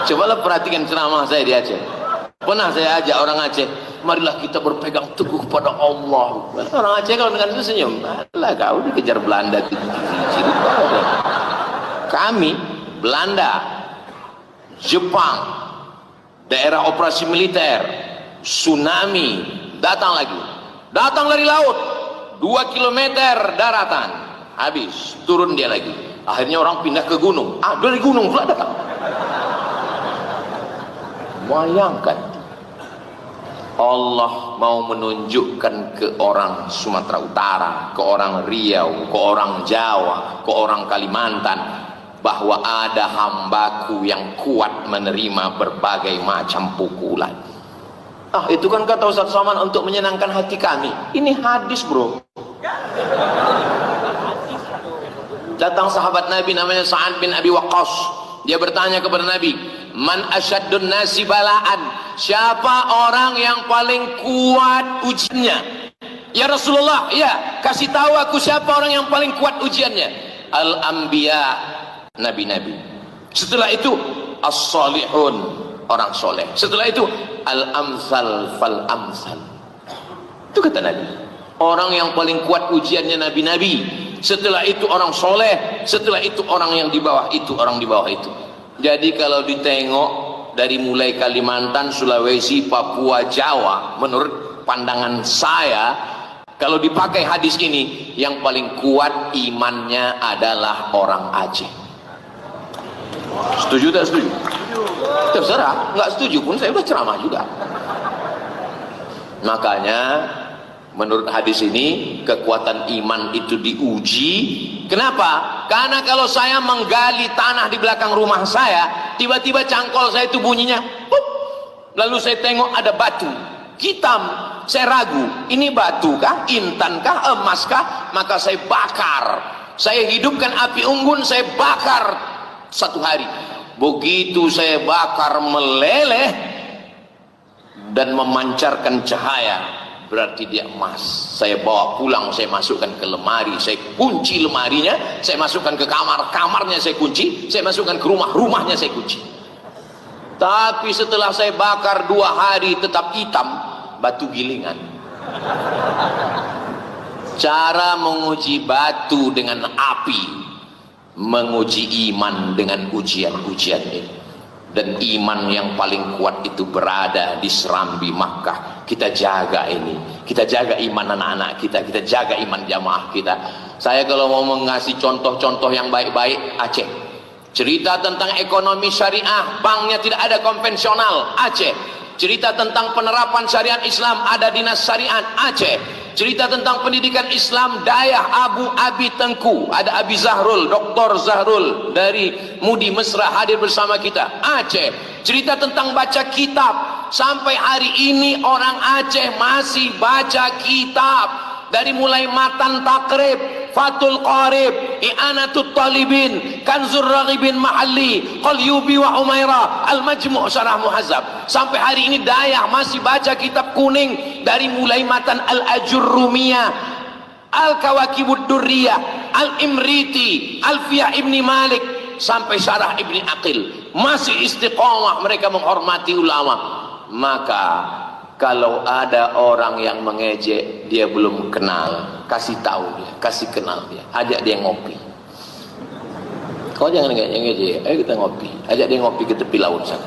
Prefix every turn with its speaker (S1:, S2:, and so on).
S1: Cobalah perhatikan ceramah saya di Aceh. Pernah saya ajak orang Aceh, marilah kita berpegang teguh kepada Allah. Orang Aceh kalau dengan itu senyum, alah kau dikejar Belanda. Kami, Belanda, Jepang, daerah operasi militer, tsunami, datang lagi. Datang dari laut, 2 kilometer daratan, habis, turun dia lagi. Akhirnya orang pindah ke gunung. Dari gunung pula datang. Bayangkan, Allah mau menunjukkan ke orang Sumatera Utara, ke orang Riau, ke orang Jawa, ke orang Kalimantan, bahwa ada hambaku yang kuat menerima berbagai macam pukulan. Itu kan kata Ustaz Saman untuk menyenangkan hati kami. Ini hadis, bro. Datang sahabat Nabi namanya Sa'ad bin Abi Waqqas. Dia bertanya kepada Nabi, man asyaddun nasi balaan, siapa orang yang paling kuat ujiannya? Ya Rasulullah, ya, kasih tahu aku siapa orang yang paling kuat ujiannya. Al-anbiya, nabi-nabi. Setelah itu as-salihun, orang soleh. Setelah itu al-amsal fal-amsal. Itu kata Nabi, orang yang paling kuat ujiannya nabi-nabi. Setelah itu orang soleh, setelah itu orang yang di bawah itu, orang di bawah itu. Jadi kalau ditengok dari mulai Kalimantan, Sulawesi, Papua, Jawa, menurut pandangan saya, kalau dipakai hadis ini, yang paling kuat imannya adalah orang Aceh. Setuju tak setuju? Terserah, nggak setuju pun saya udah ceramah juga. Makanya menurut hadis ini, kekuatan iman itu diuji. Kenapa? Karena kalau saya menggali tanah di belakang rumah saya, tiba-tiba cangkol saya itu bunyinya pup. Lalu saya tengok ada batu hitam, saya ragu, ini batu kah, intan kah, emas kah? Maka saya bakar, saya hidupkan api unggun, saya bakar 1 hari. Begitu saya bakar meleleh dan memancarkan cahaya, berarti dia emas. Saya bawa pulang, saya masukkan ke lemari, saya kunci lemarinya, saya masukkan ke kamar, kamarnya saya kunci, saya masukkan ke rumah, rumahnya saya kunci. Tapi setelah saya bakar 2 hari tetap hitam, batu gilingan. Cara menguji batu dengan api, menguji iman dengan ujian-ujian ini. Dan iman yang paling kuat itu berada di Serambi Makkah. Kita jaga ini, kita jaga iman anak-anak kita, kita jaga iman jamaah kita. Saya kalau mau mengasih contoh-contoh yang baik-baik, Aceh. Cerita tentang ekonomi syariah, banknya tidak ada konvensional, Aceh. Cerita tentang penerapan syariat Islam, ada dinas syariat, Aceh. Cerita tentang pendidikan Islam, Dayah Abu Abi Tengku, ada Abi Zahrul, Dr. Zahrul dari Mudi Mesra hadir bersama kita, Aceh. Cerita tentang baca kitab, sampai hari ini orang Aceh masih baca kitab. Dari mulai Matan Takrib, Fathul Qarib, I'anatul Talibin, Kanzur Raghibin Mahalli, Qalyubi wa Umairah, Al-Majmu' Syarah Muhazzab. Sampai hari ini Dayah masih baca kitab kuning, dari mulai Matan Al-Ajurrumiyah, Al-Kawakibud Durriyah, Al-Imriti, Alfiyah Ibni Malik, sampai Syarah Ibni Aqil. Masih istiqamah mereka menghormati ulama. Maka kalau ada orang yang mengejek, dia belum kenal, kasih tahu dia, kasih kenal dia, ajak dia ngopi. Kau jangan ngejek, ayo kita ngopi, ajak dia ngopi ke tepi laut sana.